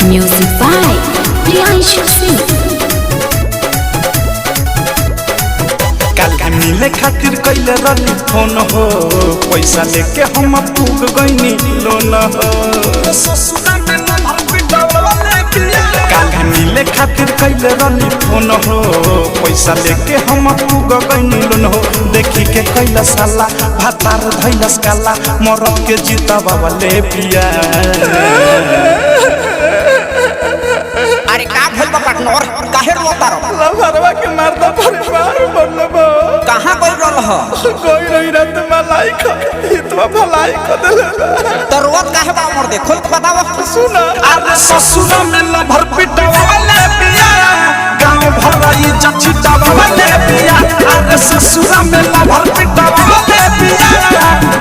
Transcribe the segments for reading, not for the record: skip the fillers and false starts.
Music by Priyanshu Singh। मिले खातिर कैले रही फोन हो, पैसा लेके हम पूग गईनी लोन हो। मिले खातिर कैले रही फोन हो, पैसा लेके हम पूग गईनी लोन हो। देखी के कैला साला भातार धैलस काला, मरद के जीता बाबा ले पिया। अरे का भइल बा पार्टनर, काहे रोता रो? लवरवा के मारदा परिवार बनलबो। कहां गइल रह? कोई नहीं रात मलाई ख हितवा भलाई क देले। तो रोत काहे बा मोर दे, खोल के बताव। सुन अरे ससुरा में लभर पिटवा ले पिया, गांव भराई जछिटावा ले पिया। अरे ससुरा में लभर पिटवा ले पिया,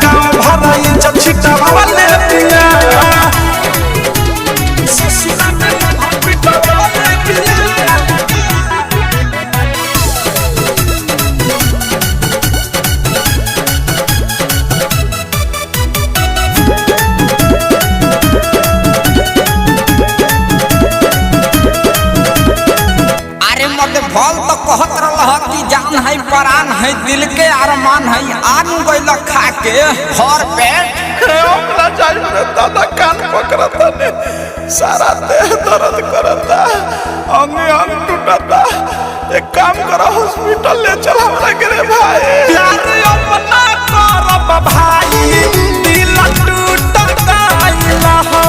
गांव भराई जछिटावा ले पिया। ससुरा में लभर पिटवा ले पिया। भल तो कहत रह कि जान है परान है दिल के अरमान है, आन गइल खा के हर पेट ओकरा चाहिए दादा कान पकड़ता ने, सारा देह दर्द करता, अंग अंग टूटता। एक काम करो हॉस्पिटल ले चल हमरा के रे भाई। प्यार अपना करब भाई, दिल टूट गइल हो,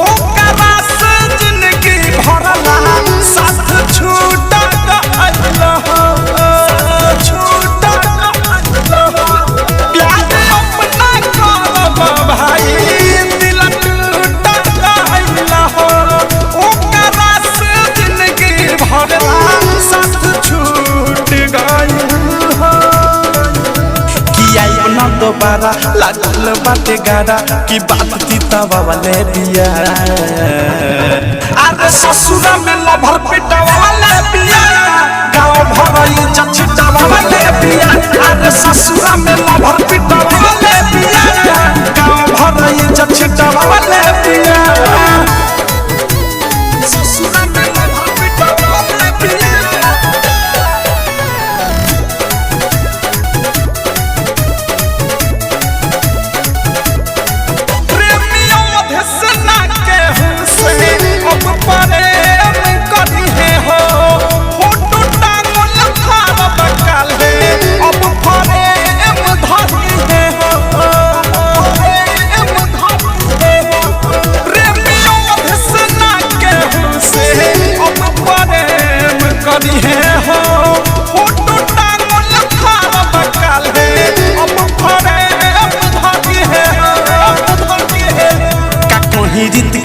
ओकरा से जिंदगी भरला साथ छूट दोबारा लागल बाटे गाड़ा की बात तीता बाबा ले दिया। अरे ससुरा में लभर पिटवा ले पिया, गांव भराई जछिटावा ले पिया। अरे ससुरा में लभर पिटवा ले पिया, गांव भराई जछिटावा ले पिया। ससुरा में लभर पिटवा ले पिया।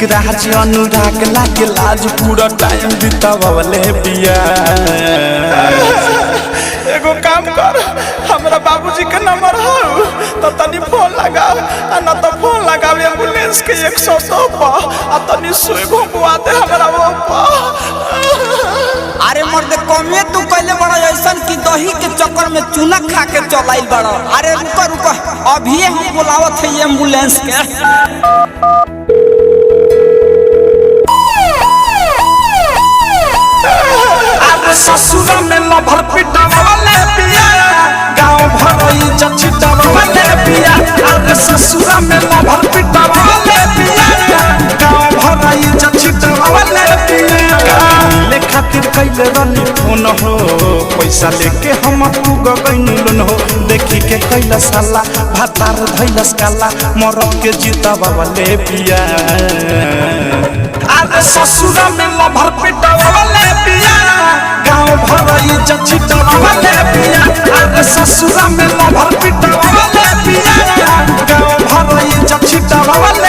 राज अनुराग लागे लाज पूरा टाइम बितावले पिया। एगो काम कर, हमरा बाबूजी के नंबर हो तो तनी फोन लगाओ, आ न तो फोन लगाओ एम्बुलेंस के 102 पर, आ तनी सुई घुमवा दे हमरा वो पर। अरे मर्दे कमे तू कहले बड़ा ऐसन की दही के चक्कर में चूना खा के चलाइल बड़ा। अरे रुको रुको, अभी हम बुलावत है एम्बुलेंस के। ससुरा में लभर पिटवा ले पिया, गांव भराई जछिटावा ले पिया। अरे ससुरा में लभर पिटवा ले पिया, गांव भराई जछिटावा ले पिया। ले खातिर कैले रही फोन हो, पैसा लेके हम पूग गईनी लोन हो। देखी के कैला साला भातार धैलस काला, मरद के जीता बाबा ले पिया। अरे ससुरा में लभर पिटवा ले पिया, गांव भराई जछिटावा ले पिया। अरे ससुरा में लभर पिटवा ले पिया, गांव भराई जछिटावा ले